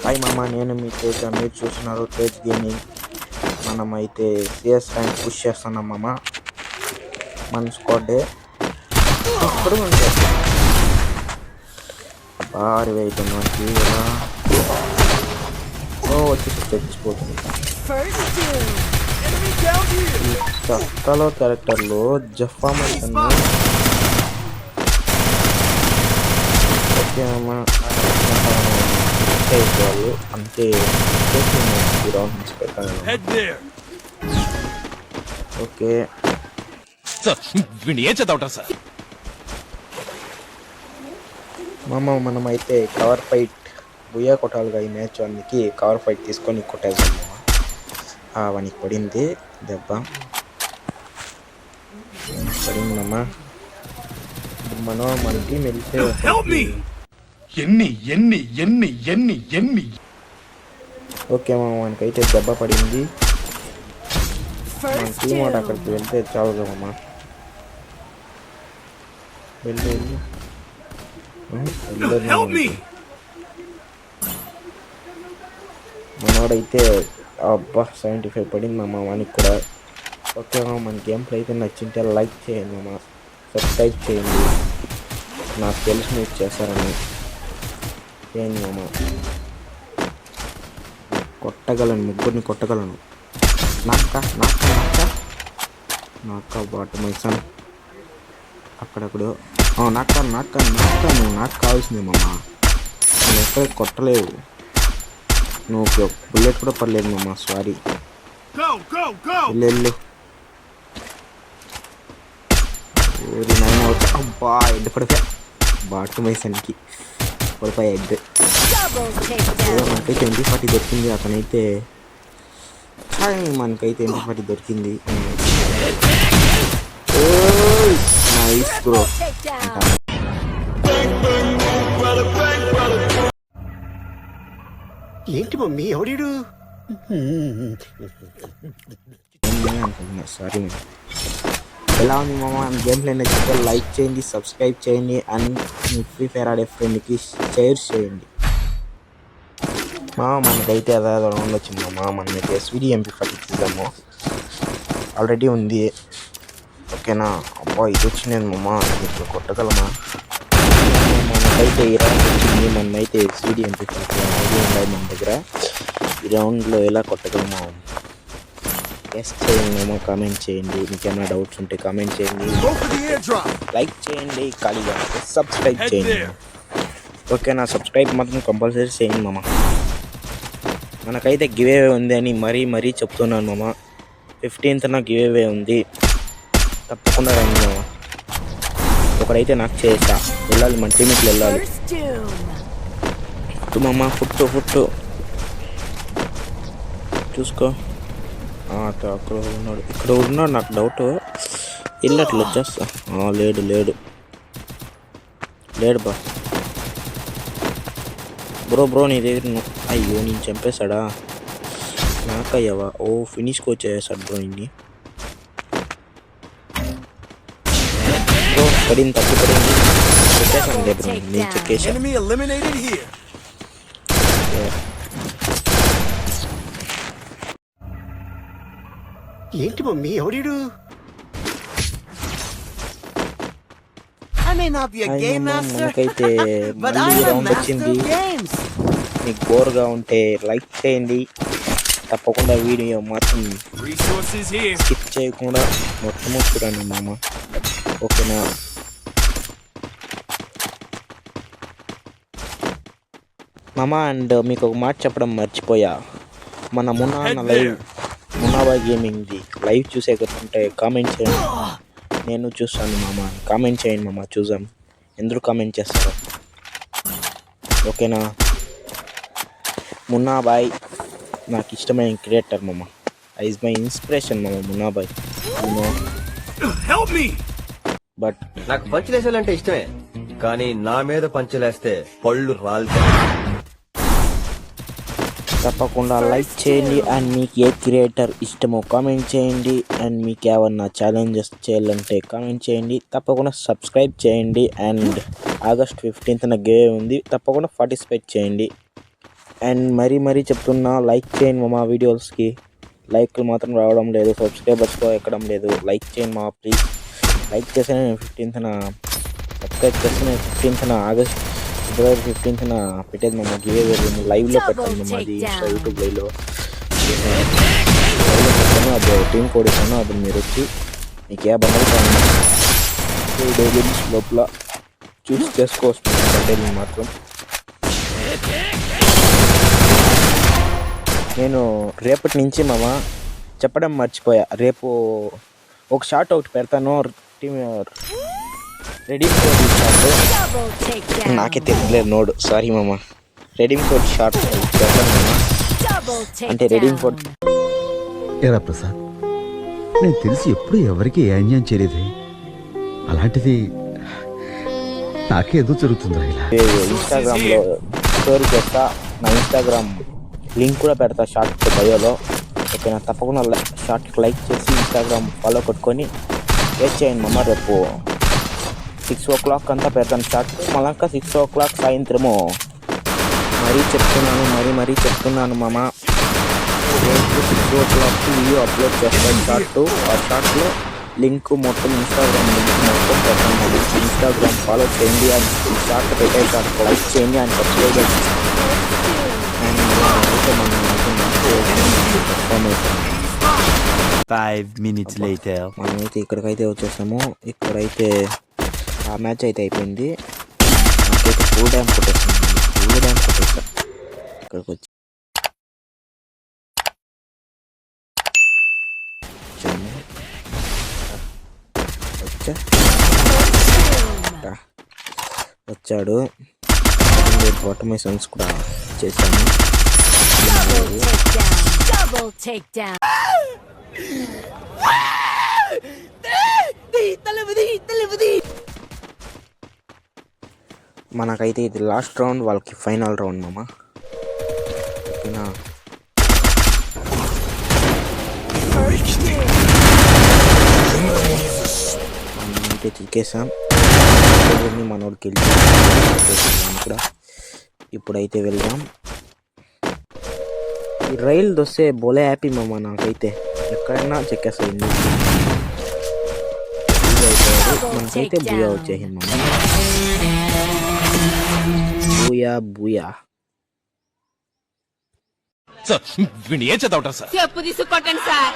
Hi మామ, నేను మీ తేజ. మీరు చూస్తున్నారు తేజ్ గేమింగ్. మనమైతే సిఎస్ ర్యాంక్ పుష్ చేస్తున్నాం మామ. మన స్క్వాడ్ ఇప్పుడు భారీ అవుతుంది మనకి. వచ్చి తెచ్చిపోతుంది. ఈ చక్కలో క్యారెక్టర్లో జఫామా కన్నా ఓకే అమ్మ వాళ్ళు అంతే ఓకే మామ, మనమైతే కవర్ ఫైట్ బుయ్యా కొట్టాలిగా ఈ మ్యాచ్. అందుకే కవర్ ఫైట్ తీసుకొని కొట్టేసాం మామ. వానికి పడింది దెబ్బ, పడింది మామ. మనం మన టీం వెళ్తే ఎన్ని ఓకే మామ, మనకైతే దెబ్బ పడింది. మన టీం వాడు అక్కడికి వెళ్తే చాలు కదమ్మా. వెళ్ళి మనవాడైతే అబ్బా 75 పడింది మామ వానికి కూడా. ఓకే మామ, మన గేమ్ ప్లే అయితే నచ్చింటే లైక్ చేయండి మామ, సబ్స్క్రైబ్ చేయండి. నాకు తెలిసి మీరు చేస్తారని చేయండి మామ. కొట్టగలను, ముగ్గురిని కొట్టగలను. నాక్క బాట మైసన్ అక్కడప్పుడు నాకు కావాల్సిందే మామ. నువ్వు ఎక్కడ కొట్టలేవు, నువ్వు బుల్లెట్ కూడా పర్లేదు మామ. సారీ, వెళ్ళు. ఊరి నైన్ అవుతా. అబ్బా ఎడ్ పడిపోయా బాట మైసన్కి, పడిపోయా ఎడ్. మనకైతే 40 దొరికింది. అతనైతే మనకైతే 40 దొరికింది. Nice bro. ఏంటి మమ్మీ ఎవడు అనుకుంటున్నా. Sorry ma'am. ఎలా ఉంది మామ గేమ్ ప్లే? నచ్చితే లైక్ చేయండి, సబ్స్క్రైబ్ చేయండి, అండ్ మీ ఫ్రీ ఫైర్ ఆడే ఫ్రెండ్కి షేర్ చేయండి మామ. మనకైతే అదే రౌండ్ వచ్చింది మామ. మనమైతే ఎస్విడి MP40 తీద్దాము. ఆల్రెడీ ఉంది ఓకేనా. అబ్బా ఇది వచ్చింది మామ, ఇప్పుడు కొట్టగలమా? మనకైతే ఈ రౌండ్ వచ్చింది. మనమైతే ఎస్విడి MP40 ఉన్నాయి మన దగ్గర. ఈ రౌండ్లో ఎలా కొట్టగలమా గెస్ చేయండి మామ. కామెంట్ చేయండి, మీకు ఏమైనా డౌట్స్ ఉంటే కామెంట్ చేయండి, లైక్ చేయండి, ఖాళీగా సబ్స్క్రైబ్ చేయండి ఓకేనా. సబ్స్క్రైబ్ మాత్రం కంపల్సరీ చేయండి మామ. మనకైతే గివ్ అవే ఉంది అని మరీ చెప్తున్నాను మామ. 15th గివ్ అవే ఉంది, తప్పకుండా రండి మామ. ఒకడైతే నాకు చేసా వెళ్ళాలి, మన టీంకి వెళ్ళాలి. ఫుట్టు మామ, ఫుట్టు చూసుకో. అక్కడ ఉన్నాడు, ఇక్కడ ఉన్నాడు. నాకు డౌట్ వెళ్ళట్లు వచ్చేస్తా. లేడు బా బ్రో నీ దగ్గర. అయ్యో నేను చంపేశాడా? నాకయ్యవా? ఫినిష్కి వచ్చేసాడు బ్రో. ఇన్ని బ్రో పడింది, తప్పు పడింది. చెప్పేసాను బ్రో, నేను చెక్కేసాను. ఏంటి మమ్మీ ఎవడు మనకైతే మళ్ళీ రౌండ్ వచ్చింది. మీకు బోర్గా ఉంటే లైక్ చేయండి, తప్పకుండా వీడియో మాత్రం స్కిప్ చేయకుండా మొత్తం చూడండి మామ ఓకేనా. మామ అండ్ మీకు ఒక మాట చెప్పడం మర్చిపోయా. మన మున్నాబాయ్ గేమింగ్ది లైవ్ చూసే ఉంటే కామెంట్ చేయండి, నేను చూస్తాను మామ. కామెంట్ చేయండి మామ, చూసాం. ఎందుకు కామెంట్ చేస్తారు ఓకేనా. మున్నాబాయ్ నాకు ఇష్టమైన క్రియేటర్ మామ. ఈజ్ మై ఇన్స్పిరేషన్ మామ మున్నాబాయ్. బట్ నాకు పంచలేసాలంటే ఇష్టమే, కానీ నా మీద పంచలేస్తే పళ్ళు రాలుతాయి. తప్పకుండా లైక్ చేయండి, అండ్ మీకు ఏ క్రియేటర్ ఇష్టమో కామెంట్ చేయండి, అండ్ మీకు ఏమన్నా ఛాలెంజెస్ చేయాలంటే కామెంట్ చేయండి. తప్పకుండా సబ్స్క్రైబ్ చేయండి, అండ్ August 15th గివ్ ఉంది, తప్పకుండా పార్టిసిపేట్ చేయండి. అండ్ మరీ చెప్తున్నా, లైక్ చేయండి మామ వీడియోస్కి. లైక్లు మాత్రం రావడం లేదు, సబ్స్క్రైబర్స్తో ఎక్కడం లేదు. లైక్ చేయండి మా ప్లీజ్. లైక్ చేస్తే నేను 15th సబ్స్క్రైబ్ చేస్తే నేను 15th ఆగస్ట్ ఫిబ్రవరి 15th పెట్టేది మామ. గివ్ లైవ్లో పెట్టాను మామ. అది యూట్యూబ్ లైవ్లో అది టీమ్ కోడ్ ఇస్తాను. అది మీరు వచ్చి మీకు ఏ బండలు కావాలి డైలీ లోపల చూస్ చేసుకోవచ్చు డైలీ మాత్రం. నేను రేపటి నుంచి మామ చెప్పడం మర్చిపోయా, రేపు ఒక షార్ట్ అవుట్ పెడతాను. టీమ్ రెడీమ్ కోడ్ షార్ట్ నాకే తెలియలేదు నోడు, సారీ మామ. రెడీమ్ కోడ్ షార్ట్ పెడతాను మామ. అంటే రెడీమ్ కోడ్ ఏరా ప్రసాద్, నేను తెలిసి ఎప్పుడు ఎవరికి ఏ అన్యాయం చేయలేదు. అలాంటిది నాకేదో జరుగుతుందా ఇలా? ఇన్స్టాగ్రామ్లో స్టోరీ చేస్తా, నా ఇన్స్టాగ్రామ్ లింక్ కూడా పెడతా షార్ట్ బయోలో. ఓకేనా, తప్పకుండా షార్ట్కి లైక్ చేసి ఇన్స్టాగ్రామ్ ఫాలో కొట్టుకొని వెయిట్ చేయండి మామ. రేపు 6 o'clock అంతా పెడతాను షార్ట్. మళ్ళీ 6 o'clock సాయంత్రము మరీ చెప్తున్నాను మామ. రేపు 6 o'clock వీడియో అప్లోడ్ చేస్తాను షార్ట్. ఆ షార్ట్లో లింక్ మొత్తం ఇన్స్టాగ్రామ్ లింక్ మొత్తం పెడతాను. ఇన్స్టాగ్రామ్ ఫాలో చేయండి అని షార్ట్ పెట్టే షార్ట్ లైక్ చేయండి అని సబ్స్క్రైబ్ చేయండి. మనం 5 minutes later. మనమైతే ఇక్కడికైతే వచ్చేసాము. ఇక్కడైతే ఆ మ్యాచ్ అయితే అయిపోయింది. నాకైతే ఫుల్ డ్యామ్ కొట్టేసాను. ఇక్కడికి వచ్చి వచ్చాడు. ఆటోమేషన్స్ కూడా చేశాను. మనకైతే ఇది లాస్ట్ రౌండ్, వాళ్ళకి ఫైనల్ రౌండ్ మామ. ఓకేనా, మనమైతే చిక్కేసాం. మనోడికి వెళ్ళి కూడా ఇప్పుడైతే వెళ్దాం. ఈ రైలు దొస్తే బోలే హ్యాపీ మామ. నాకైతే ఎక్కడైనా చెక్కేస్తాయి. మనకైతే బూయా వచ్చేసింది మామ. బూయా సార్ వీడిని ఏం చేద్దాం సార్? చెప్పు తీసుకొట్టండి సార్.